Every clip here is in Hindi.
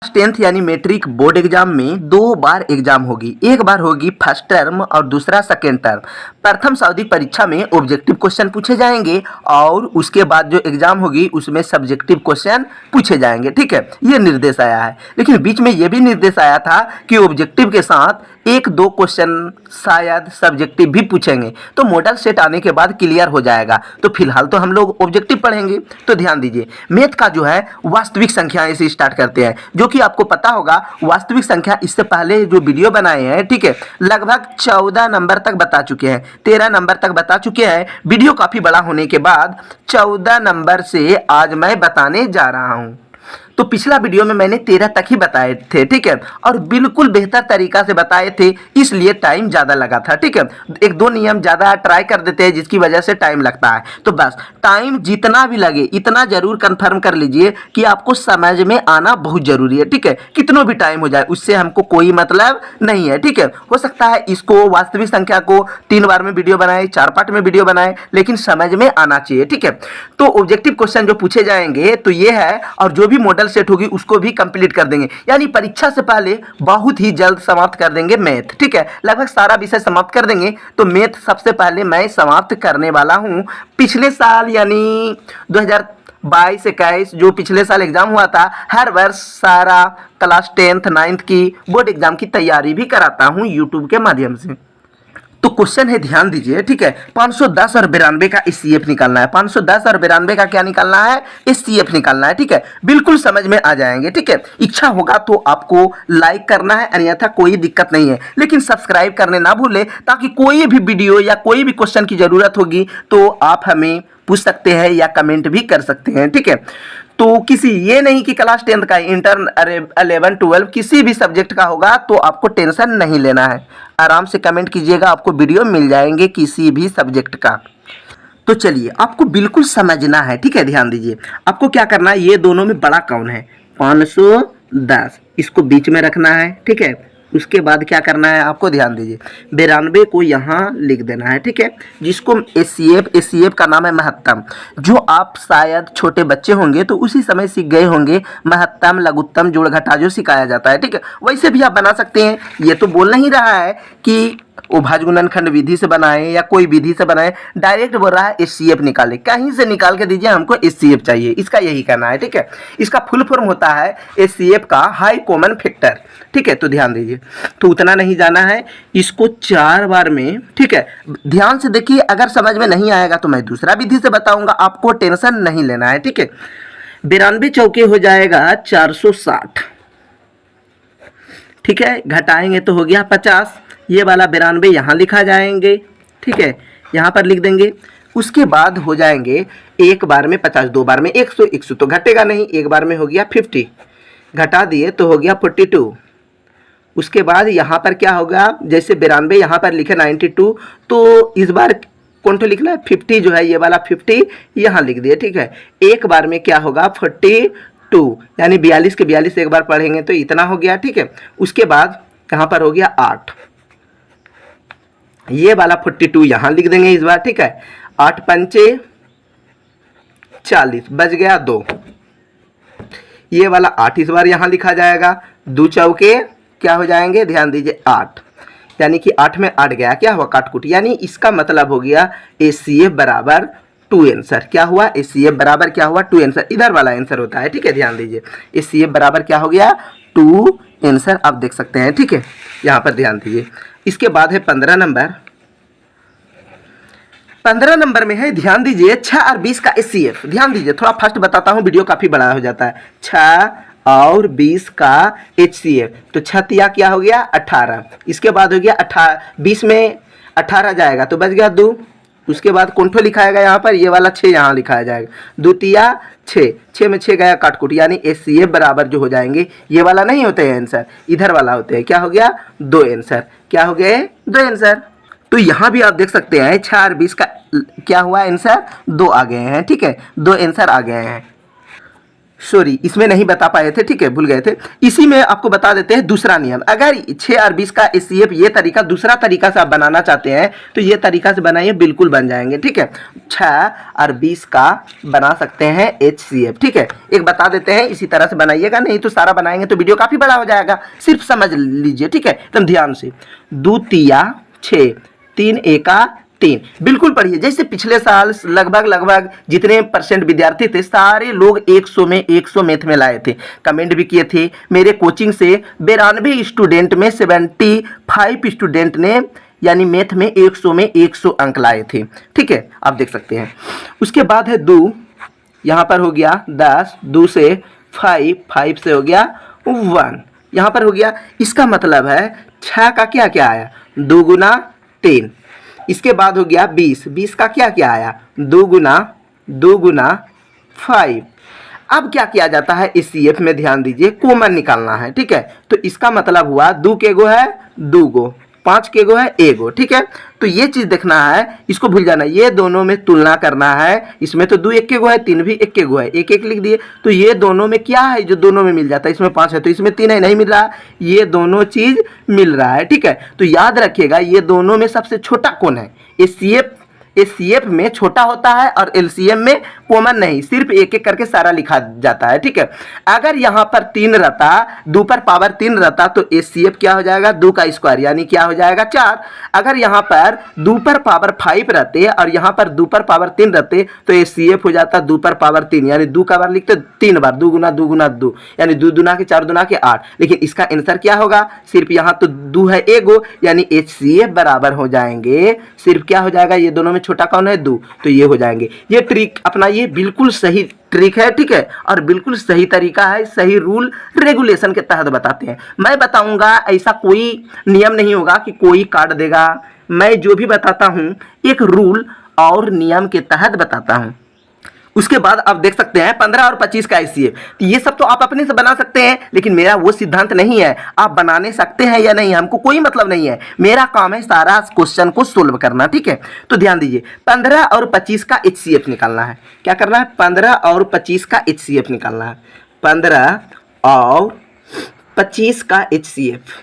टेंथ यानी मैट्रिक बोर्ड एग्जाम में दो बार एग्जाम होगी। एक बार होगी फर्स्ट टर्म और दूसरा सेकेंड टर्म। प्रथम सावधिक परीक्षा में ऑब्जेक्टिव क्वेश्चन पूछे जाएंगे और उसके बाद जो एग्जाम होगी उसमें सब्जेक्टिव क्वेश्चन पूछे जाएंगे। ठीक है, ये निर्देश आया है। लेकिन बीच में ये भी निर्देश आया था कि ऑब्जेक्टिव के साथ एक दो क्वेश्चन शायद सब्जेक्टिव भी पूछेंगे, तो मॉडल सेट आने के बाद क्लियर हो जाएगा। तो फिलहाल तो हम लोग ऑब्जेक्टिव पढ़ेंगे। तो ध्यान दीजिए, मैथ का जो है वास्तविक संख्याएं से स्टार्ट करते हैं, जो कि आपको पता होगा वास्तविक संख्या इससे पहले जो वीडियो बनाए हैं, ठीक है, लगभग 14 नंबर तक बता चुके हैं, 13 नंबर तक बता चुके हैं। वीडियो काफ़ी बड़ा होने के बाद 14 नंबर से आज मैं बताने जा रहा हूँ। तो पिछला वीडियो में मैंने 13 तक ही बताए थे, ठीक है, और बिल्कुल बेहतर तरीका से बताए थे, इसलिए टाइम ज़्यादा लगा था। ठीक है, एक दो नियम ज़्यादा ट्राई कर देते हैं जिसकी वजह से टाइम लगता है। तो बस टाइम जितना भी लगे इतना ज़रूर कंफर्म कर लीजिए कि आपको समझ में आना बहुत ज़रूरी है। ठीक है, कितना भी टाइम हो जाए उससे हमको कोई मतलब नहीं है। ठीक है, हो सकता है इसको वास्तविक संख्या को 3 बार में वीडियो बनाए, 4 पार्ट में वीडियो बनाए, लेकिन समझ में आना चाहिए। ठीक है, तो ऑब्जेक्टिव क्वेश्चन जो पूछे जाएंगे तो ये है, और जो भी मॉडल सेट होगी उसको भी कंप्लीट कर देंगे, यानी परीक्षा से पहले बहुत ही जल्द समाप्त कर देंगे मैथ। ठीक है, लगभग सारा विषय समाप्त कर देंगे। तो मैथ सबसे पहले मैं समाप्त करने वाला हूं। पिछले साल यानी 2022-21 जो पिछले साल एग्जाम हुआ था, हर वर्ष सारा क्लास 10th 9th की बोर्ड एग्जाम की तैयारी भी कराता हूं यूट्यूब के माध्यम से। तो क्वेश्चन है, ध्यान दीजिए। ठीक है, 510 और 92 का एचसीएफ निकालना है। 510 और 92 का क्या निकालना है? एचसीएफ निकालना है। ठीक है, बिल्कुल समझ में आ जाएंगे। ठीक है, इच्छा होगा तो आपको लाइक करना है, अन्यथा कोई दिक्कत नहीं है, लेकिन सब्सक्राइब करने ना भूले, ताकि कोई भी वीडियो या कोई भी क्वेश्चन की जरूरत होगी तो आप हमें पूछ सकते हैं या कमेंट भी कर सकते हैं। ठीक है, तो किसी ये नहीं कि क्लास 10th का, इंटर 11 12 किसी भी सब्जेक्ट का होगा तो आपको टेंशन नहीं लेना है। आराम से कमेंट कीजिएगा, आपको वीडियो मिल जाएंगे किसी भी सब्जेक्ट का। तो चलिए, आपको बिल्कुल समझना है। ठीक है, ध्यान दीजिए, आपको क्या करना है, ये दोनों में बड़ा कौन है? 510, इसको बीच में रखना है। ठीक है, उसके बाद क्या करना है आपको, ध्यान दीजिए, 92 को यहाँ लिख देना है। ठीक है, जिसको एचसीएफ का नाम है महत्तम। जो आप शायद छोटे बच्चे होंगे तो उसी समय सीख गए होंगे, महत्तम, लघुत्तम, जोड़ घटा जो सिखाया जाता है। ठीक है, वैसे भी आप बना सकते हैं। ये तो बोल नहीं रहा है कि वो भाज्य गुणनखंड विधि से बनाए या कोई विधि से बनाए, डायरेक्ट बोल रहा है एचसीएफ निकाले, कहीं से निकाल के दीजिए, हमको एचसीएफ चाहिए, इसका यही कहना है। ठीक है, इसका फुल फॉर्म होता है एचसीएफ का हाई कॉमन फैक्टर। ठीक है, तो ध्यान दीजिए, तो उतना नहीं जाना है, इसको 4 बार में। ठीक है, ध्यान से देखिए, अगर समझ में नहीं आएगा तो मैं दूसरा विधि से बताऊंगा, आपको टेंशन नहीं लेना है। ठीक है, 92 चौके हो जाएगा 460। ठीक है, घटाएंगे तो हो गया 50। ये वाला 92 यहाँ लिखा जाएंगे। ठीक है, यहाँ पर लिख देंगे। उसके बाद हो जाएंगे एक बार में 50, 2 बार में 100, 100 तो घटेगा नहीं, एक बार में हो गया 50, घटा दिए तो हो गया 42। उसके बाद यहाँ पर क्या होगा, जैसे 92 यहाँ पर लिखे 92, तो इस बार कौन सा लिखना है, 50 जो है, ये वाला 50 यहाँ लिख दिए। ठीक है, एक बार में क्या होगा, 42, यानी 42 के 42 एक बार पढ़ेंगे तो इतना हो गया। ठीक है, उसके बाद यहाँ पर हो गया 8, ये वाला 42 यहाँ लिख देंगे इस बार। ठीक है, 8 पंचे 40, बच गया 2, ये वाला 8 इस बार यहाँ लिखा जाएगा। 2 चौके क्या हो जाएंगे, ध्यान दीजिए, 8, यानी कि 8 में 8 गया, क्या हुआ, काटकुट, यानी इसका मतलब हो गया एचसीएफ बराबर 2 आंसर। क्या हुआ, एचसीएफ बराबर क्या हुआ, 2 आंसर, इधर वाला आंसर होता है। ठीक है, ध्यान दीजिए, एचसीएफ बराबर क्या हो गया, 2 आंसर, आप देख सकते हैं। ठीक है, यहाँ पर ध्यान दीजिए। इसके बाद है 15 नंबर। 15 नंबर में है, ध्यान दीजिए, 6 और 20 का एचसीएफ। ध्यान दीजिए, थोड़ा फास्ट बताता हूँ, वीडियो काफ़ी बड़ा हो जाता है। 6 और 20 का एचसीएफ, तो 6 तिया क्या हो गया, 18। इसके बाद हो गया 20 में 18 जाएगा तो बच गया 2। उसके बाद कौन ठो लिखाएगा यहाँ पर, ये वाला 6 यहाँ लिखाया जाएगा, 2 तिया 6, 6 में 6 गया काटकुट, यानी एचसीएफ बराबर जो हो जाएंगे, ये वाला नहीं होते हैं आंसर, इधर वाला होते हैं। क्या हो गया, 2 आंसर, क्या हो गए, 2 आंसर। तो यहाँ भी आप देख सकते हैं 6 और 20 का क्या हुआ आंसर, 2 आ गए हैं। ठीक है, 2 आंसर आ गए हैं। सॉरी इसमें नहीं बता पाए थे, ठीक है, भूल गए थे। इसी में आपको बता देते हैं दूसरा नियम। अगर 6 और 20 का HCF ये तरीका दूसरा तरीका से आप बनाना चाहते हैं तो ये तरीका से बनाइए, बिल्कुल बन जाएंगे, ठीक है। 6 और 20 का बना सकते हैं HCF, ठीक है। एक बता देते हैं, इसी तरह से बनाइएगा, नहीं तो सारा बनाएंगे तो वीडियो काफ़ी बड़ा हो जाएगा। सिर्फ समझ लीजिए, ठीक है, एकदम ध्यान से। 2 तिया 6, 3 एका 3, बिल्कुल पढ़िए। जैसे पिछले साल लगभग जितने परसेंट विद्यार्थी थे सारे लोग 100 में 100 मैथ में लाए थे, कमेंट भी किए थे। मेरे कोचिंग से 92 स्टूडेंट में 75 स्टूडेंट ने यानी मैथ में 100 में 100 अंक लाए थे, ठीक है, आप देख सकते हैं। उसके बाद है 2, यहाँ पर हो गया 10, 2 से 5, 5 से हो गया 1, यहाँ पर हो गया। इसका मतलब है 6 का क्या क्या आया, 2 गुना 3। इसके बाद हो गया 20, 20 का क्या क्या आया, 2 गुना 5। अब क्या किया जाता है HCF में, ध्यान दीजिए, कॉमन निकालना है, ठीक है। तो इसका मतलब हुआ 2 के गो है 2 गो, 5 के गो है 1 गो, ठीक है। तो ये चीज़ देखना है, इसको भूल जाना, ये दोनों में तुलना करना है। इसमें तो 2 1 के गो है, 3 भी 1 के गो है, 1 1 लिख दिए। तो ये दोनों में क्या है जो दोनों में मिल जाता है, इसमें 5 है तो इसमें 3 है, नहीं मिल रहा, ये दोनों चीज़ मिल रहा है, ठीक है। तो याद रखिएगा ये दोनों में सबसे छोटा कौन है, HCF में छोटा होता है और LCM में कॉमन नहीं, सिर्फ एक एक करके सारा लिखा जाता है, ठीक है। अगर यहाँ पर 3 रहता, 2 पर पावर 3 रहता तो HCF क्या हो जाएगा, 2 का स्क्वायर यानी क्या हो जाएगा 4। अगर यहाँ पर 2 पर पावर 5 रहते और यहाँ पर 2 पर पावर 3 रहते तो HCF हो जाता 2 पर पावर 3 यानी 2 का बार लिखते 3 बार, 2 गुना 2 यानी 2 दूना के 4 दूना के 8। लेकिन इसका आंसर क्या होगा, सिर्फ यहाँ तो 2 है 1 गो यानी HCF बराबर हो जाएंगे, सिर्फ क्या हो जाएगा, ये दोनों में छोटा कौन है 2, तो ये हो जाएंगे। ये ट्रिक अपना, ये बिल्कुल सही ट्रिक है, ठीक है, और बिल्कुल सही तरीका है, सही रूल रेगुलेशन के तहत बताते हैं। मैं बताऊंगा, ऐसा कोई नियम नहीं होगा कि कोई काट देगा। मैं जो भी बताता हूं एक रूल और नियम के तहत बताता हूं। उसके बाद आप देख सकते हैं 15 और 25 का HCF, तो ये सब तो आप अपने से बना सकते हैं, लेकिन मेरा वो सिद्धांत नहीं है आप बनाने सकते हैं या नहीं, हमको कोई मतलब नहीं है। मेरा काम है सारा क्वेश्चन को सोल्व करना, ठीक है। तो ध्यान दीजिए, 15 और 25 का HCF निकालना है। क्या करना है, 15 और 25 का HCF निकालना है। 15 और 25 का HCF,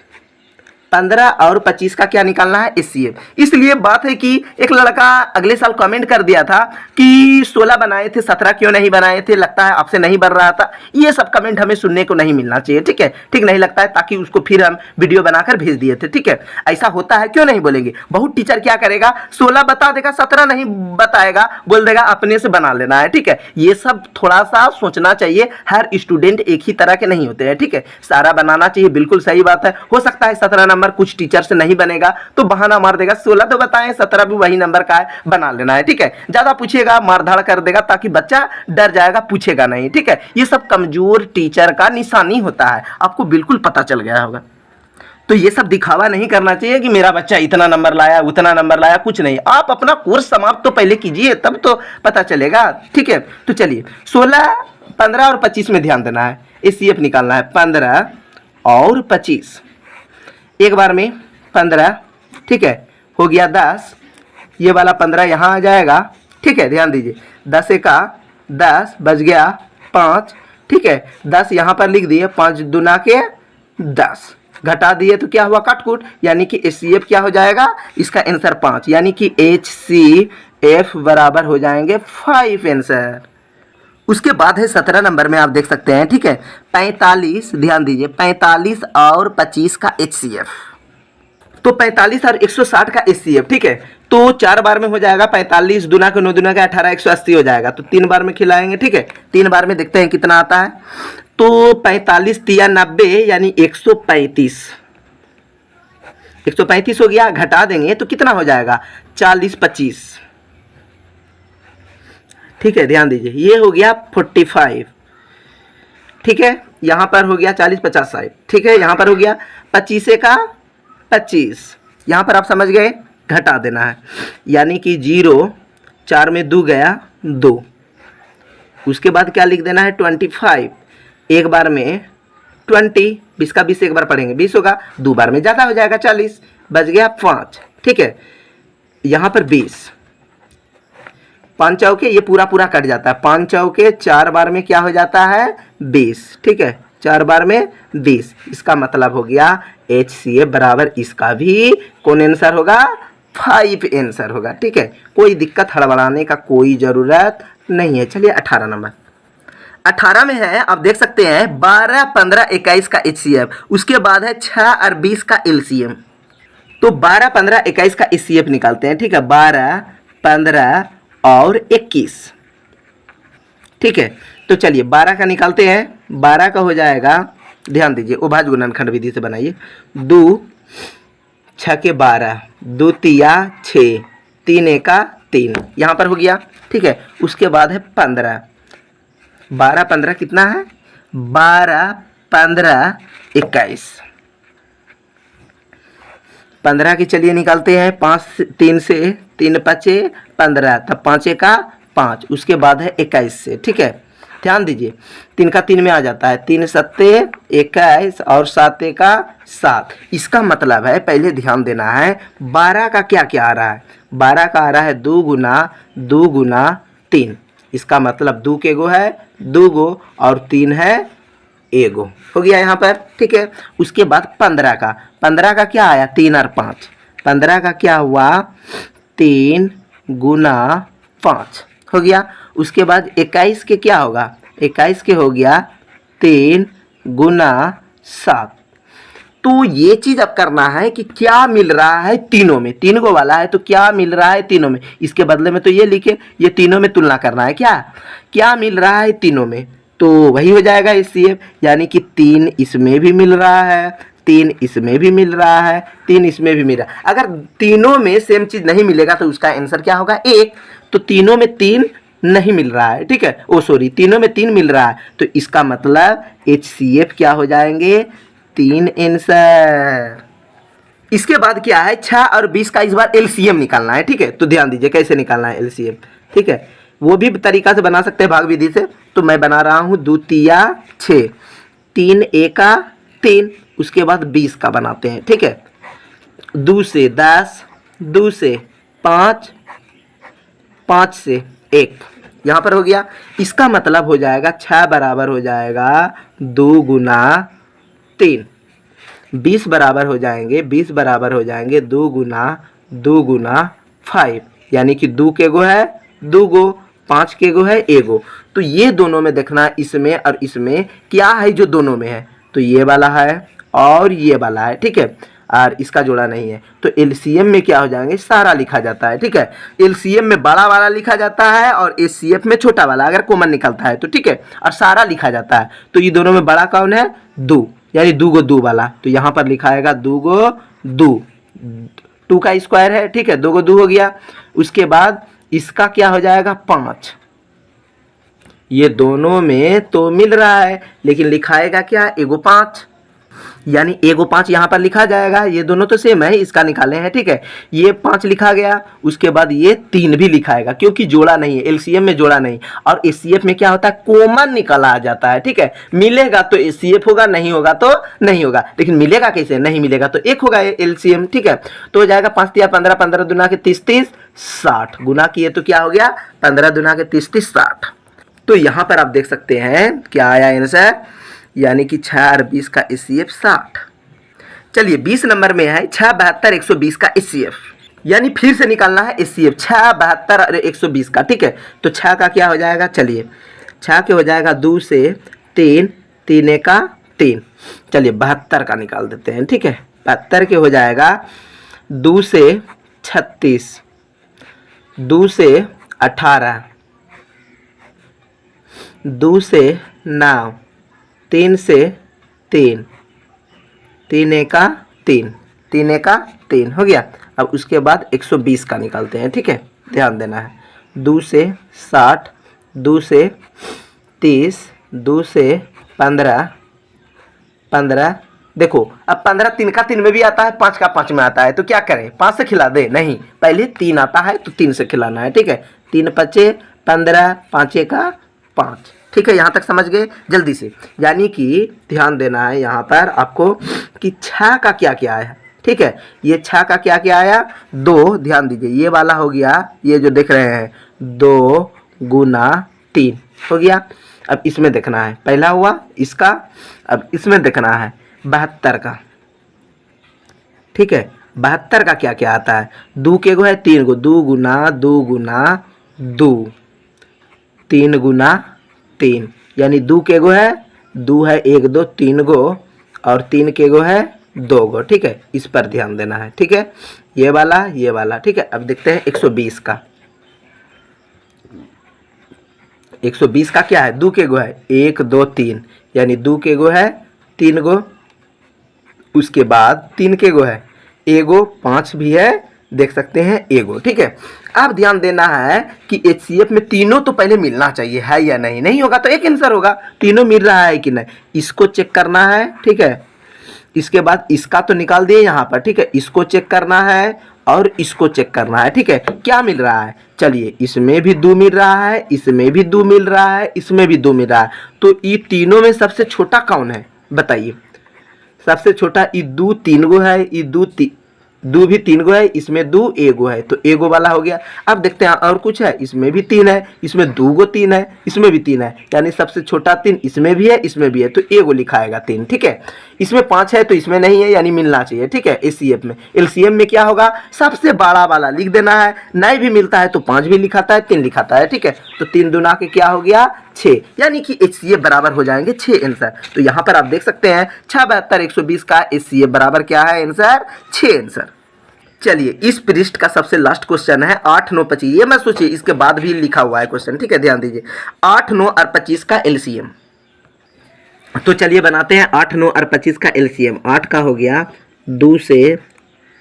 15 और 25 का क्या निकालना है HCF। इसलिए बात है कि एक लड़का अगले साल कमेंट कर दिया था कि 16 बनाए थे 17 क्यों नहीं बनाए थे, लगता है आपसे नहीं बन रहा था। ये सब कमेंट हमें सुनने को नहीं मिलना चाहिए, ठीक है, ठीक नहीं लगता है, ताकि उसको फिर हम वीडियो बनाकर भेज दिए थे, ठीक है। ऐसा होता है, क्यों नहीं बोलेंगे। बहुत टीचर क्या करेगा, 16 बता देगा 17 नहीं बताएगा, बोल देगा अपने से बना लेना है, ठीक है। ये सब थोड़ा सा सोचना चाहिए, हर स्टूडेंट एक ही तरह के नहीं होते हैं, ठीक है। सारा बनाना चाहिए, बिल्कुल सही बात है। हो सकता है 17 नंबर कुछ टीचर से नहीं बनेगा तो बहाना मार देगा, 16 तो बताएं 17 भी वही नंबर का है, बना लेना है, ठीक है। ज्यादा पूछेगा मारधाड़ कर देगा ताकि बच्चा डर जाएगा, पूछेगा नहीं, ठीक है। ये सब कमजोर टीचर का निशानी होता है, आपको बिल्कुल पता चल गया होगा। तो ये सब दिखावा नहीं करना चाहिए कि मेरा बच्चा इतना नंबर लाया उतना नंबर लाया, कुछ नहीं। आप अपना कोर्स समाप्त तो पहले कीजिए, तब तो पता चलेगा, ठीक है। तो चलिए 16, 15 और 25 में ध्यान देना है, HCF निकालना है। 15 और 25, एक बार में 15, ठीक है, हो गया 10, ये वाला 15 यहाँ आ जाएगा, ठीक है। ध्यान दीजिए, 10 एका 10 बच गया 5, ठीक है। 10 यहाँ पर लिख दिए, 5 दूना के 10, घटा दिए तो क्या हुआ, काटकूट, यानी कि HCF क्या हो जाएगा, इसका आंसर 5, यानी कि HCF बराबर हो जाएंगे 5 आंसर। उसके बाद है 17 नंबर में, आप देख सकते हैं, ठीक है, 45, ध्यान दीजिए, 45 और 25 का HCF, तो 45 और 160 का HCF, ठीक है। तो 4 बार में हो जाएगा, 45 दूना के 9 दूना के 18, 180 हो जाएगा। तो 3 बार में खिलाएंगे, ठीक है, 3 बार में देखते हैं कितना आता है। तो 45 तिया 90 यानी 135, 135 हो गया, घटा देंगे तो कितना हो जाएगा, 40 25, ठीक है। ध्यान दीजिए, ये हो गया 45, ठीक है। यहाँ पर हो गया 40 50 60, ठीक है। यहाँ पर हो गया 25 का 25, यहाँ पर आप समझ गए, घटा देना है, यानी कि 0, 4 में 2 गया 2। उसके बाद क्या लिख देना है 25, एक बार में 20, 20 का 20 एक बार पढ़ेंगे 20 होगा, 2 बार में ज़्यादा हो जाएगा 40, बच गया 5, ठीक है। यहाँ पर 20, 5 चौके ये पूरा पूरा कट जाता है, 5 चौके 4 बार में क्या हो जाता है 20, ठीक है, 4 बार में 20। इसका मतलब हो गया HCF बराबर इसका भी कौन आंसर होगा, 5 आंसर होगा, ठीक है। कोई दिक्कत हड़बड़ाने का कोई ज़रूरत नहीं है। चलिए 18 नंबर, 18 में है, आप देख सकते हैं 12, 15, 21 का HCF, उसके बाद है 6 और 20 का LCM। तो 12, 15, 21 का HCF निकालते हैं, ठीक है, 12, 15 और 21, ठीक है। तो चलिए 12 का निकालते हैं, 12 का हो जाएगा, ध्यान दीजिए उभाज्य गुणनखंड विधि से बनाइए, 2 6 के 12, 2 तिया 6, 3 एका 3, यहाँ पर हो गया, ठीक है। उसके बाद है 15, 12, 15 कितना है, 12, 15, 21, 15 की चलिए निकालते हैं, 5 3 से, 3 5 15, तब 5 का 5, उसके बाद है 21 से, ठीक है। ध्यान दीजिए 3 का 3 में आ जाता है, 3 सत्ते 21 और 7 का 7। इसका मतलब है पहले ध्यान देना है 12 का क्या क्या आ रहा है, 12 का आ रहा है 2 गुना 3, इसका मतलब 2 के गो है 2 गो और 3 है एगो, हो गया यहाँ पर, ठीक है। उसके बाद 15 का क्या आया, 3 और 5, 15 का क्या हुआ 3 गुना 5, हो गया। उसके बाद 21 के क्या होगा, 21 के हो गया 3 गुना 7। तो ये चीज़ अब करना है कि क्या मिल रहा है तीनों में, 3 गो वाला है तो क्या मिल रहा है तीनों में, इसके बदले में तो ये लिखे, ये तीनों में तुलना करना है, क्या मिल रहा है तीनों में, तो वही हो जाएगा HCF, यानी कि 3 इसमें भी मिल रहा है, 3 इसमें भी मिल रहा है, 3 इसमें भी मिल रहा है। अगर तीनों में सेम चीज़ नहीं मिलेगा तो उसका आंसर क्या होगा 1, तो तीनों में 3 नहीं मिल रहा है, ठीक है, तीनों में 3 मिल रहा है, तो इसका मतलब HCF क्या हो जाएंगे 3 आंसर। इसके बाद क्या है 6 और 20 का इस बार LCM निकालना है, ठीक है। तो ध्यान दीजिए कैसे निकालना है LCM, ठीक है, वो भी तरीका से बना सकते हैं भाग विधि से, तो मैं बना रहा हूँ 2 तिया 6, 3 एका 3, उसके बाद 20 का बनाते हैं, ठीक है, 2 से 10, 2 से 5, 5 से 1, यहाँ पर हो गया। इसका मतलब हो जाएगा 6 बराबर हो जाएगा 2 गुना 3, 20 बराबर हो जाएंगे 2 गुना 5, यानी कि 2 के गो है 2 गो, 5 के गो है एगो। तो ये दोनों में देखना इसमें और इसमें क्या है जो दोनों में है, तो ये वाला है और ये वाला है, ठीक है, और इसका जोड़ा नहीं है। तो LCM में क्या हो जाएंगे, सारा लिखा जाता है, ठीक है, LCM में बड़ा वाला लिखा जाता है और HCF में छोटा वाला अगर कॉमन निकलता है तो, ठीक है, और सारा लिखा जाता है। तो ये दोनों में बड़ा कौन है 2, यानी 2 गो 2 वाला, तो यहाँ पर लिखा आएगा 2 गो 2, 2 का स्क्वायर है, ठीक है, 2 गो 2 हो गया। उसके बाद इसका क्या हो जाएगा 5, ये दोनों में तो मिल रहा है लेकिन लिखाएगा क्या एगो 5, यानी एगो 5 यहाँ पर लिखा जाएगा, ये दोनों तो सेम है, इसका निकाले हैं, ठीक है, ये 5 लिखा गया, उसके बाद ये 3 भी लिखाएगा क्योंकि जोड़ा नहीं है, LCM में जोड़ा नहीं, और HCF में क्या होता है कॉमन निकला आ जाता है, ठीक है, मिलेगा तो HCF होगा, नहीं होगा तो नहीं होगा, लेकिन मिलेगा कैसे, नहीं मिलेगा तो 1 होगा LCM, ठीक है। तो हो जाएगा 5 तिया 15, 15 दुना के 30, 30 60 गुना किए तो क्या हो गया 15 दुना के 30, 30 60। तो यहाँ पर आप देख सकते हैं क्या आया आंसर, यानी कि 6 और 20 का HCF 60। चलिए 20 नंबर में है 6, 72, 120 का HCF, यानी फिर से निकालना है HCF 6, 72 और 120 का, ठीक है। तो 6 का क्या हो जाएगा, चलिए 6 के हो जाएगा 2 से 3, 3 का 3, चलिए 72 का निकाल देते हैं, ठीक है, 72 के हो जाएगा 2 से 36, 2 से 18, 2 से 9, 3 से 3, 3 का 3, 3 का 3 हो गया। अब उसके बाद 120 का निकालते हैं, ठीक है, ध्यान देना है, 2 से 60, 2 से 30, 2 से 15, 15, देखो अब 15 3 का 3 में भी आता है, 5 का 5 में आता है, तो क्या करें 5 से खिला दे, नहीं, पहले 3 आता है तो 3 से खिलाना है, ठीक है, 3 5 15, 5 का 5, ठीक है, यहाँ तक समझ गए जल्दी से। यानी कि ध्यान देना है यहाँ पर आपको कि 6 का क्या क्या आया, ठीक है, ये 6 का क्या क्या आया 2, ध्यान दीजिए ये वाला हो गया, ये जो देख रहे हैं 2 गुना 3 हो गया। अब इसमें देखना है, पहला हुआ इसका, अब इसमें देखना है 72 का, ठीक है। 72 का क्या क्या आता है, 2 के गो है 3 गो, 2 गुना 2 गुना 2, 3 गुना 3, यानी 2 के गो है 2 है 1 2 3 गो, और 3 के गो है 2 गो, ठीक है। इस पर ध्यान देना है, ठीक है, ये वाला, ठीक है। अब देखते हैं 120 का। 120 का क्या है, 2 के गो है 1 2 3, यानी 2 के गो है 3 गो, उसके बाद 3 के गो है एगो, 5 भी है, देख सकते हैं एगो, ठीक है। अब ध्यान देना है कि HCF में तीनों तो पहले मिलना चाहिए, है या नहीं, नहीं होगा तो एक आंसर होगा, तीनों मिल रहा है कि नहीं, इसको चेक करना है, ठीक है। इसके बाद इसका तो निकाल दिए यहाँ पर, ठीक है, इसको चेक करना है और इसको चेक करना है, ठीक है। क्या मिल रहा है, चलिए इसमें भी 2 मिल रहा है, इसमें भी 2 मिल रहा है, इसमें भी 2 मिल रहा है, तो ये तीनों में सबसे छोटा कौन है बताइए। सबसे छोटा ये 2 3 गो है, ये 2 भी 3 गो है, इसमें 2 एगो है, तो एगो वाला हो गया। अब देखते हैं और कुछ है, इसमें भी 3 है, इसमें 2 गो 3 है, इसमें भी 3 है, यानी सबसे छोटा 3 इसमें भी है, इसमें भी है, तो एगो लिखाएगा 3, ठीक है। इसमें 5 है तो इसमें नहीं है, यानी मिलना चाहिए, ठीक है। HCF में, LCM में क्या होगा, सबसे बड़ा वाला लिख देना है, नहीं भी मिलता है तो 5 भी लिखाता है, 3 लिखाता है, ठीक है। तो 3 दूना के क्या हो गया 6, यानी कि HCF बराबर हो जाएंगे 6 आंसर। तो यहाँ पर आप देख सकते हैं 6 72 120 का HCF बराबर क्या है आंसर, 6 आंसर। चलिए इस पृष्ठ का सबसे लास्ट क्वेश्चन है 8 9 25, ये मत सोचिए इसके बाद भी लिखा हुआ है क्वेश्चन, ठीक है, ध्यान दीजिए। 8 9 और 25 का LCM, तो चलिए बनाते हैं 8 9 और 25 का LCM। 8 का हो गया 2 से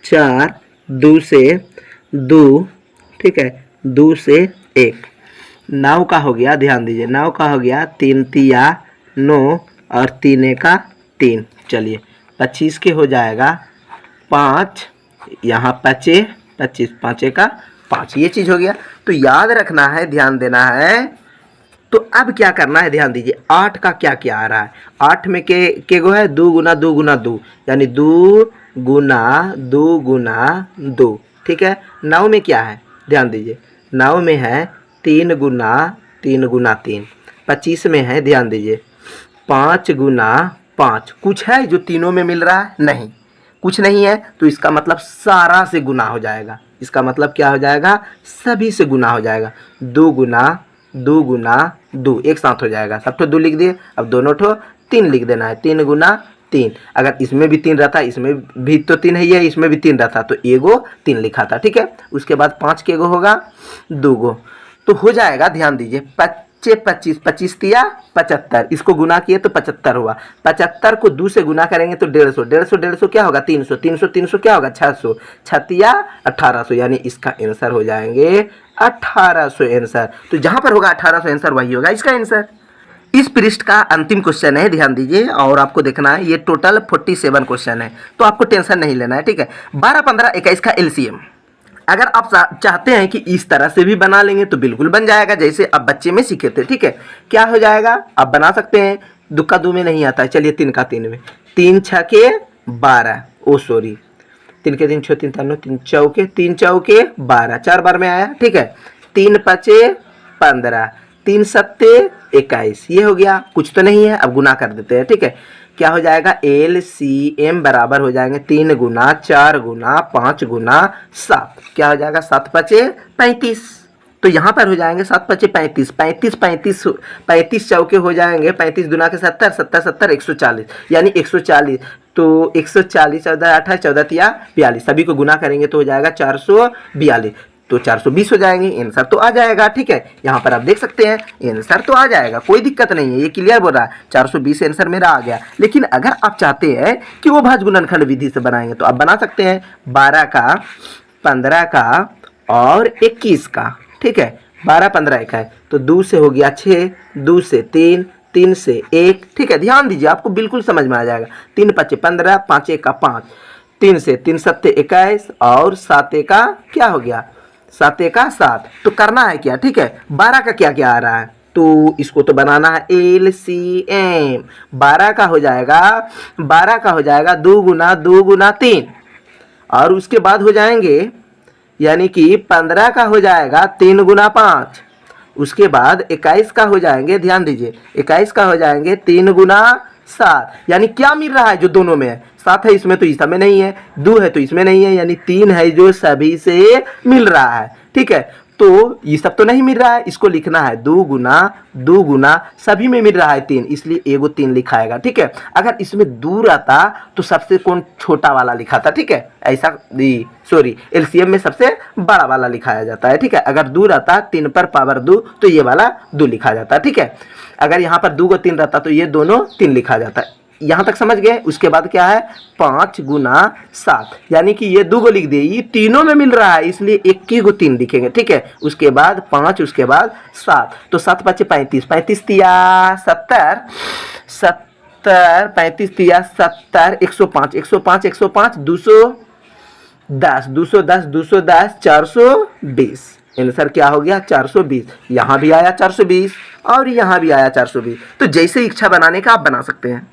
4, 2 से 2, ठीक है, 2 से 1। 9 का हो गया, ध्यान दीजिए, 9 का हो गया 3 तिया 9 और 3 एका 3। चलिए 25 के हो जाएगा 5, यहाँ 25 25 5 एका 5, ये चीज़ हो गया। तो याद रखना है, ध्यान देना है। तो अब क्या करना है, ध्यान दीजिए, 8 का क्या क्या आ रहा है, 8 में के गो है 2 गुना 2 गुना 2, यानी 2 गुना 2 गुना 2, ठीक है। 9 में क्या है, ध्यान दीजिए, 9 में है 3 गुना 3 गुना 3। 25 में है, ध्यान दीजिए, 5 गुना 5। कुछ है जो तीनों में मिल रहा है, नहीं, कुछ नहीं है, तो इसका मतलब सारा से गुना हो जाएगा। इसका मतलब क्या हो जाएगा, सभी से गुना हो जाएगा। 2 गुना 2 गुना 2 एक साथ हो जाएगा, सब ठो 2 लिख दिए, अब दोनों ठो 3 लिख देना है, 3 गुना 3। अगर इसमें भी 3 रहता, इसमें भी तो 3 है, इसमें भी 3 रहता तो एगो 3 लिखा था, ठीक है। उसके बाद 5 के गो होगा 2 गो, तो हो जाएगा, ध्यान दीजिए, 25 25 तिया 75, इसको गुना किए तो 75 हुआ। 75 को 2 से गुना करेंगे तो 150, 150 150 क्या होगा 300, 300 300 क्या होगा 600, 6 1800, यानी इसका आंसर हो जाएंगे 1800 आंसर। तो जहां पर होगा 1800 आंसर वही होगा इसका आंसर। इस पृष्ठ का अंतिम क्वेश्चन है, ध्यान दीजिए, और आपको देखना है ये टोटल 47 क्वेश्चन है, तो आपको टेंशन नहीं लेना है, ठीक है। 12 15 21 का LCM अगर आप चाहते हैं कि इस तरह से भी बना लेंगे तो बिल्कुल बन जाएगा, जैसे अब बच्चे में सीखे थे, ठीक है। क्या हो जाएगा, आप बना सकते हैं, दुक्का 2 में नहीं आता है, चलिए 3 का 3 में, 3 6 के 12, ओ सॉरी 3 के 3 6 3 3 3 चौके 3 चौके 12, 4 बार में आया, ठीक है। 3 5 15, 3 7 21, ये हो गया, कुछ तो नहीं है, अब गुना कर देते हैं, ठीक है। क्या हो जाएगा, LCM बराबर हो जाएंगे 3 गुना 4 गुना 5 गुना 7, क्या हो जाएगा 7 5 35, तो यहाँ पर हो जाएंगे 7 5 35, 35 35 35 चौके हो जाएंगे, 35 दुना के 70 70 70 140, यानी 140, तो 140 14 18 14 तिया 42, सभी को गुना करेंगे तो हो जाएगा 442, तो 420 हो जाएंगे, आंसर तो आ जाएगा, ठीक है। यहाँ पर आप देख सकते हैं आंसर तो आ जाएगा, कोई दिक्कत नहीं है, ये क्लियर बोल रहा है, 420 आंसर मेरा आ गया। लेकिन अगर आप चाहते हैं कि वो भाज्य गुणनखंड विधि से बनाएंगे तो आप बना सकते हैं 12 का 15 का और 21 का, ठीक है। 12 15 1 है तो 2 से हो गया 6, 2 से 3, 3 से 1, ठीक है। ध्यान दीजिए, आपको बिल्कुल समझ में आ जाएगा। 3 5 15, 5 1 का 5, 3 से 3 7 21 और 7 1 का क्या हो गया 7 1 का 7, तो करना है क्या, ठीक है। 12 का क्या क्या आ रहा है, तो इसको तो बनाना है LCM। 12 का हो जाएगा 2 गुना 2 गुना 3, और उसके बाद हो जाएंगे, यानी कि 15 का हो जाएगा 3 गुना 5, उसके बाद 21 का हो जाएंगे, ध्यान दीजिए 21 का हो जाएंगे 3 गुना 7, यानी क्या मिल रहा है जो दोनों में है, 7 है इसमें तो इस में नहीं है, 2 है तो इसमें नहीं है, यानी 3 है जो सभी से मिल रहा है। ठीक है, तो ये सब तो नहीं मिल रहा है, इसको लिखना है 2 गुना सभी में मिल रहा है 3, इसलिए एगो 3 लिखाएगा। ठीक है, अगर इसमें 2 रहता तो सबसे कौन छोटा वाला लिखा था। ठीक है, ऐसा सॉरी एलसीएम में सबसे बड़ा वाला लिखाया जाता है। ठीक है, अगर 2 रहता 3 पर पावर 2 तो ये वाला 2 लिखा जाता है। ठीक है, अगर यहाँ पर 2 को 3 रहता तो ये दोनों 3 लिखा जाता है। यहाँ तक समझ गए। उसके बाद क्या है 5 गुना 7, यानी कि ये 2 को लिख दिए, ये तीनों में मिल रहा है इसलिए 21 को 3 लिखेंगे। ठीक है, उसके बाद 5, उसके बाद 7, तो 7 5 35, 35 तिया 70, 70 35 तिया 70, 105 105 105 210 210 210 420, आंसर क्या हो गया 420। यहाँ भी आया 420 और यहाँ भी आया 420। तो जैसे इच्छा बनाने का आप बना सकते हैं।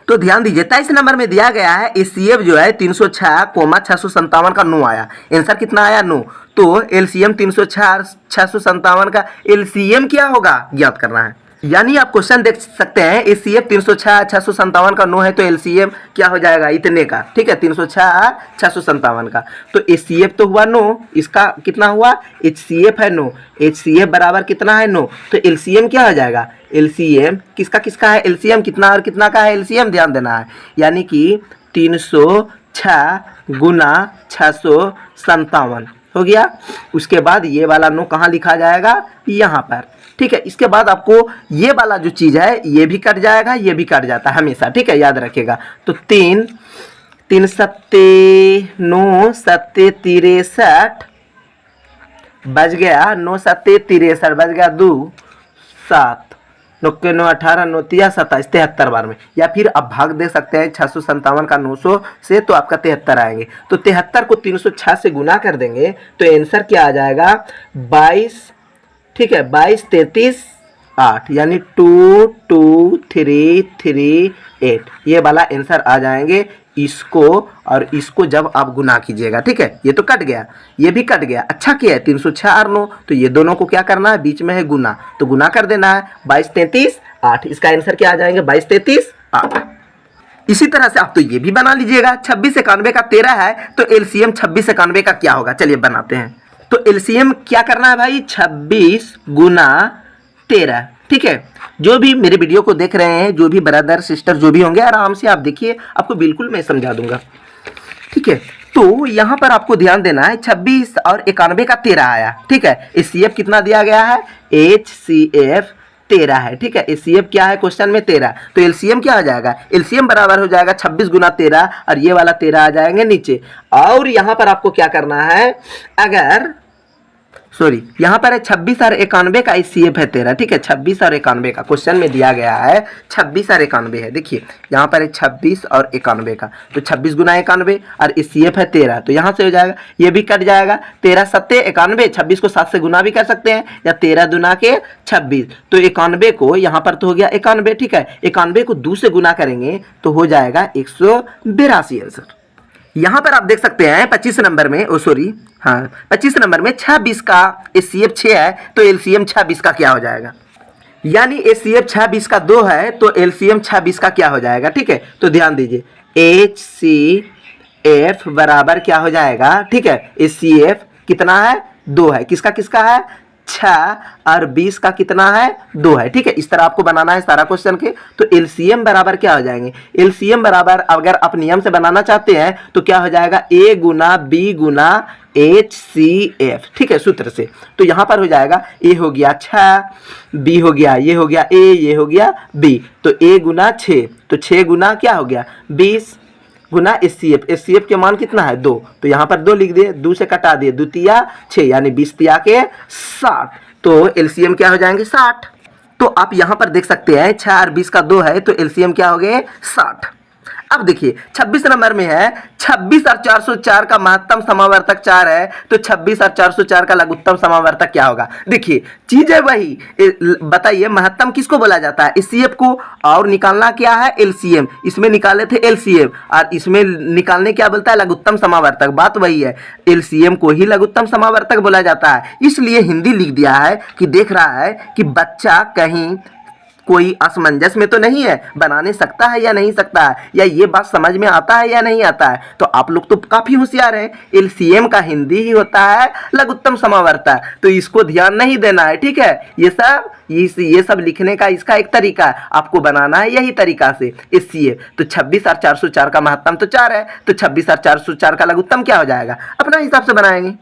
तो ध्यान दीजिए 23 नंबर में दिया गया है एचसीएफ जो है 306,657 का 9 आया, आंसर कितना आया 9। तो एलसीएम 306 657 का एलसीएम क्या होगा ज्ञात करना है। यानी आप क्वेश्चन देख सकते हैं एचसीएफ 306 657 का 9 है तो एलसीएम क्या हो जाएगा इतने का। ठीक है, 306 657 का, तो एचसीएफ तो हुआ 9, इसका कितना हुआ एचसीएफ है 9, एचसीएफ बराबर कितना है 9, तो एलसीएम क्या हो जाएगा एलसीएम किसका किसका है, एलसीएम कितना और कितना का है एलसीएम ध्यान देना है, यानी कि 306 गुना 657 हो गया। उसके बाद ये वाला 9 कहाँ लिखा जाएगा यहाँ पर। ठीक है, इसके बाद आपको ये वाला जो चीज़ है ये भी कट जाएगा, ये भी कट जाता है हमेशा। ठीक है, याद रखेगा। तो 3 3 सत्ते 9 सत्ते 63 बच गया, 9 सत्ते 63 बच गया 2 7 9 9 18 9 3 27 73 बार में, या फिर आप भाग दे सकते हैं 657 का 900 से तो आपका 73 आएंगे। तो 73 को 306 से गुना कर देंगे तो आंसर क्या आ जाएगा 22। ठीक है, 22 33 8, यानी 2 2 3 3 8, ये वाला आंसर आ जाएंगे। इसको और इसको जब आप गुना कीजिएगा, ठीक है, ये तो कट गया, ये भी कट गया। अच्छा किया है 306 और 9, तो ये दोनों को क्या करना है बीच में है गुना, तो गुना कर देना है 22 33 8, इसका आंसर क्या आ जाएंगे 22 33 8। इसी तरह से आप तो ये भी बना लीजिएगा। 26 91 का 13 है तो एलसीएम 26 91 का क्या होगा, चलिए बनाते हैं। तो एलसीएम क्या करना है भाई 26 गुना 13। ठीक है, जो भी मेरे वीडियो को देख रहे हैं, जो भी ब्रदर सिस्टर जो भी होंगे, आराम से आप देखिए, आपको बिल्कुल मैं समझा दूंगा। ठीक है, तो यहाँ पर आपको ध्यान देना है 26 और 91 का 13 आया। ठीक है, एचसीएफ कितना दिया गया है एचसीएफ 13 है। ठीक है, एचसीएफ क्या है क्वेश्चन में 13, तो एलसीएम क्या आ जाएगा एलसीएम बराबर हो जाएगा 26 गुना 13 और ये वाला 13 आ जाएंगे नीचे। और यहाँ पर आपको क्या करना है, अगर सॉरी यहाँ पर है 26 और 91 का एचसीएफ है 13। ठीक है, 26 और 91 का क्वेश्चन में दिया गया है 26 और 91 है। देखिए यहाँ पर है 26 और 91 का, तो 26 गुना 91 और एचसीएफ है 13, तो यहाँ से हो जाएगा, ये भी कट जाएगा 13 सत्ते 91, 26 को 7 से गुना भी कर सकते हैं या 13 दुना के 26, तो 91 को यहाँ पर तो हो गया 91। ठीक है, 91 को 2 से गुना करेंगे तो हो जाएगा 182 आंसर। यहाँ पर आप देख सकते हैं 25 नंबर में, ओ सॉरी हाँ 25 नंबर में 26 का एचसीएफ 6 है तो एलसीएम 26 का क्या हो जाएगा, यानी एचसीएफ 26 का 2 है तो एलसीएम 26 का क्या हो जाएगा। ठीक है, तो ध्यान दीजिए एचसीएफ बराबर क्या हो जाएगा। ठीक है, एचसीएफ कितना है 2 है, किसका किसका है 6 और 20 का कितना है 2 है। ठीक है, इस तरह आपको बनाना है सारा क्वेश्चन के। तो एलसीएम बराबर क्या हो जाएंगे, एलसीएम बराबर अगर आप नियम से बनाना चाहते हैं तो क्या हो जाएगा ए गुना बी गुना एचसीएफ। ठीक है, सूत्र से। तो यहाँ पर हो जाएगा ए हो गया 6, बी हो गया, ये हो गया ए, ये हो गया बी, तो ए गुना 6, तो 6 गुना क्या हो गया 20 गुना एचसीएफ, एचसीएफ के मान कितना है 2, तो यहाँ पर 2 लिख दिए, 2 से कटा दिए, 2 तिया 6, यानी 20 तिया के 60, तो एलसीएम क्या हो जाएंगे 60। तो आप यहाँ पर देख सकते हैं 6 और 20 का 2 है तो एलसीएम क्या हो गए 60। अब देखिए 26 नंबर में है 26 और 404 का महत्तम समावर्तक 4 है, तो 26 और 404 का लघुत्तम समावर्तक क्या होगा? देखिए चीज है वही, बताइए महत्तम किसको बोला जाता है? एचसीएफ को, और निकालना क्या है? एलसीएम। इसमें निकाले थे एलसीएम और इसमें निकालने क्या बोलता है? लघुत्तम समावर्तक। बात वही है, एलसीएम को ही लघुत्तम समावर्तक बोला जाता है। इसलिए हिंदी लिख दिया है कि देख रहा है कि बच्चा कहीं कोई असमंजस में तो नहीं है, बनाने सकता है या नहीं सकता है, या ये बात समझ में आता है या नहीं आता है। तो आप लोग तो काफी होशियार हैं, एलसीएम का हिंदी ही होता है लघुत्तम समावर्तक, तो इसको ध्यान नहीं देना है, ठीक है। ये सब लिखने का इसका एक तरीका है, आपको बनाना है यही तरीका से एचसीएफ। तो 26 और 404 का महत्तम तो 4 है, तो 26 और 404 का लघुत्तम क्या हो जाएगा? अपना हिसाब से बनाएंगे।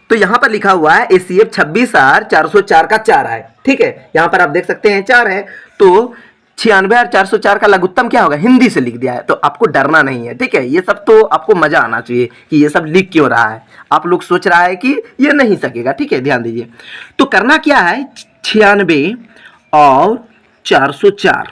तो यहाँ पर लिखा हुआ है एचसीएफ 26 और 404 का 4 है, ठीक है। यहाँ पर आप देख सकते हैं 4 है, तो 96 और 404 का लघुत्तम क्या होगा? हिंदी से लिख दिया है, तो आपको डरना नहीं है, ठीक है। ये सब तो आपको मजा आना चाहिए कि ये सब लिख क्यों रहा है। आप लोग सोच रहा है कि ये नहीं सकेगा, ठीक है, ध्यान दीजिए। तो करना क्या है? 96 और 404,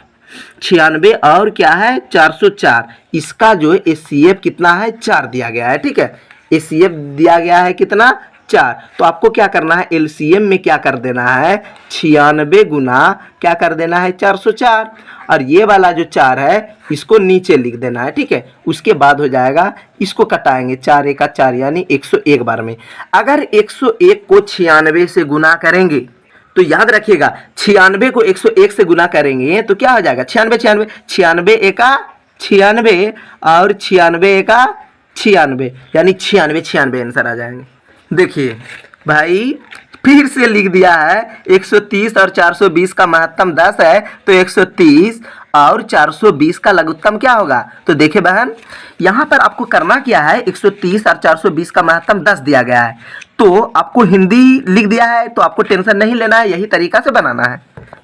96 और क्या है? 404, इसका जो एचसीएफ कितना है? 4 दिया गया है, ठीक है। एचसीएफ दिया गया है कितना? 4। तो आपको क्या करना है? एलसीएम में क्या कर देना है? 96 गुना क्या कर देना है? 404, और ये वाला जो 4 है इसको नीचे लिख देना है, ठीक है। उसके बाद हो जाएगा, इसको कटाएंगे, 4 एक 4 यानी 101 बार में। अगर 101 को 96 से गुना करेंगे तो याद रखिएगा 96 को 101 से गुना करेंगे तो क्या हो जाएगा? 96 96 एका 96 और 96 एका 96 यानी 96 आंसर आ जाएंगे। देखिए भाई फिर से लिख दिया है 130 और 420 का महत्तम 10 है, तो 130 और 420 का लघुत्तम क्या होगा? तो देखिए बहन, यहाँ पर आपको करना क्या है? 130 और 420 का महत्तम 10 दिया गया है, तो आपको हिंदी लिख दिया है, तो आपको टेंशन नहीं लेना है, यही तरीका से बनाना है।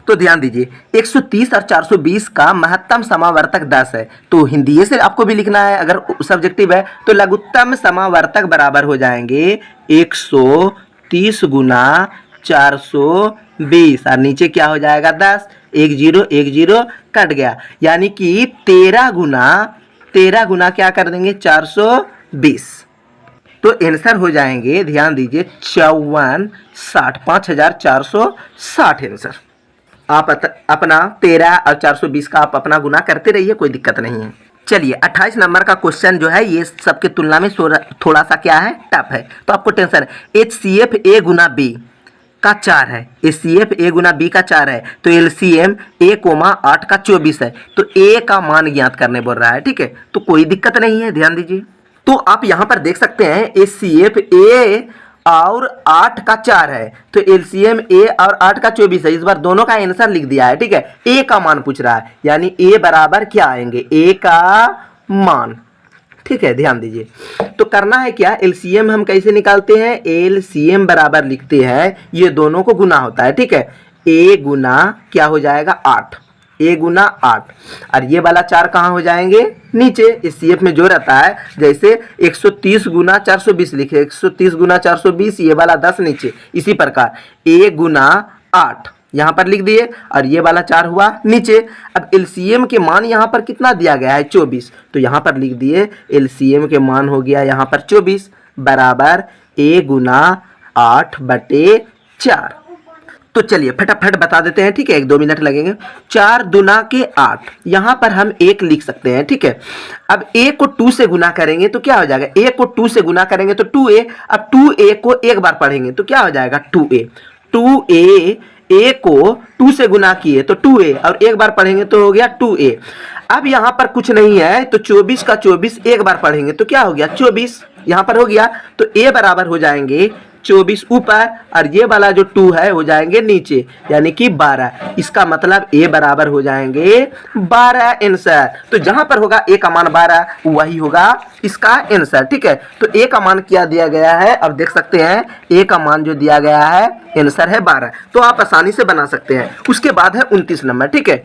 तो ध्यान दीजिए 130 और 420 का महत्तम समावर्तक 10 है, तो हिंदी से आपको भी लिखना है। अगर सब्जेक्टिव है तो लघुत्तम समावर्तक बराबर हो जाएंगे 130 गुना 420, और नीचे क्या हो जाएगा? 10, 1 0 1 0 कट गया, यानी कि 13 गुना क्या कर देंगे? 420, तो आंसर हो जाएंगे, ध्यान दीजिए 5460, 5460 आंसर। आप अपना 13 और 420 का आप अपना गुना करते रहिए, कोई दिक्कत नहीं है। चलिए 28 नंबर का क्वेश्चन जो है ये सबके तुलना में थोड़ा सा क्या है? टफ है, तो आपको टेंशन है। एचसीएफ ए गुना बी का 4 है, एचसीएफ ए गुना बी का 4 है, तो एलसीएम ए कोमा 8 का 24 है, तो ए का मान ज्ञात करने बोल रहा है, ठीक है। तो कोई दिक्कत नहीं है, ध्यान दीजिए। तो आप यहाँ पर देख सकते हैं एचसीएफ ए और 8 का 4 है, तो एलसीएम ए और 8 का 24 है। इस बार दोनों का आंसर लिख दिया है, ठीक है। ए का मान पूछ रहा है, यानी ए बराबर क्या आएंगे? ए का मान, ठीक है, ध्यान दीजिए। तो करना है क्या? एलसीएम हम कैसे निकालते हैं? एलसीएम बराबर लिखते हैं, ये दोनों को गुना होता है, ठीक है। ए गुना क्या हो जाएगा? 8, ए गुना 8, और ये वाला 4 कहाँ हो जाएंगे? नीचे। इस सीएफ में जो रहता है, जैसे 130 गुना 420 लिखे, 130 गुना 420, ये वाला 10 नीचे। इसी प्रकार ए गुना 8 यहाँ पर लिख दिए, और ये वाला 4 हुआ नीचे। अब एलसीएम के मान यहाँ पर कितना दिया गया है? 24, तो यहाँ पर लिख दिए एलसीएम के मान हो गया यहाँ पर 24 बराबर ए गुना 8/4। तो चलिए फटाफट बता देते हैं, ठीक है, 1-2 मिनट लगेंगे। 4 दूना के 8, यहाँ पर हम 1 लिख सकते हैं, ठीक है। अब a को 2 से गुना करेंगे तो क्या हो जाएगा? a को 2 से गुना करेंगे तो 2a, अब 2a को एक बार पढ़ेंगे तो क्या हो जाएगा? 2a, 2a, a को 2 से गुना किए तो 2a, और एक बार पढ़ेंगे तो हो गया 2a। अब यहाँ पर कुछ नहीं है, तो 24 का 24 एक बार पढ़ेंगे तो क्या हो गया? 24 यहाँ पर हो गया, तो a बराबर हो जाएंगे 24 ऊपर, और ये वाला जो 2 है हो जाएंगे नीचे, यानी कि 12। इसका मतलब a बराबर हो जाएंगे 12 आंसर। तो जहां पर होगा a का मान 12 वही होगा इसका आंसर, ठीक है। तो a का मान क्या दिया गया है? अब देख सकते हैं a का मान जो दिया गया है आंसर है 12, तो आप आसानी से बना सकते हैं। उसके बाद है 29 नंबर, ठीक है।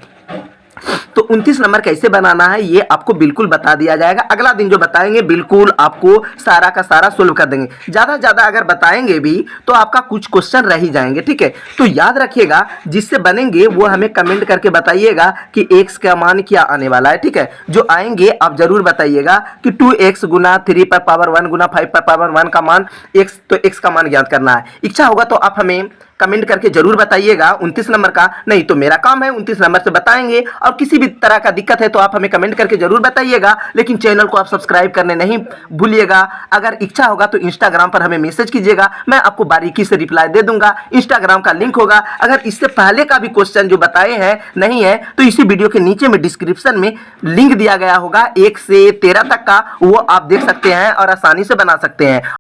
तो 29 नंबर कैसे बनाना है ये आपको बिल्कुल बता दिया जाएगा। अगला दिन जो बताएंगे बिल्कुल आपको सारा का सारा सोल्व कर देंगे। ज़्यादा ज़्यादा अगर बताएंगे भी तो आपका कुछ क्वेश्चन रह ही जाएंगे, ठीक है। तो याद रखिएगा, जिससे बनेंगे वो हमें कमेंट करके बताइएगा कि x का मान क्या आने वाला है, ठीक है। जो आएंगे आप जरूर बताइएगा कि 2x गुना 3 पर पावर 1 गुना 5 पर पावर 1 का मान x, तो x का मान ज्ञात करना है। इच्छा होगा तो आप हमें कमेंट करके जरूर बताइएगा 29 नंबर का, नहीं तो मेरा काम है 29 नंबर से बताएंगे। और किसी भी तरह का दिक्कत है तो आप हमें कमेंट करके जरूर बताइएगा, लेकिन चैनल को आप सब्सक्राइब करने नहीं भूलिएगा। अगर इच्छा होगा तो इंस्टाग्राम पर हमें मैसेज कीजिएगा, मैं आपको बारीकी से रिप्लाई दे दूंगा। इंस्टाग्राम का लिंक होगा। अगर इससे पहले का भी क्वेश्चन जो बताए हैं नहीं है तो इसी वीडियो के नीचे में डिस्क्रिप्शन में लिंक दिया गया होगा 1 से 13 तक का, वो आप देख सकते हैं और आसानी से बना सकते हैं।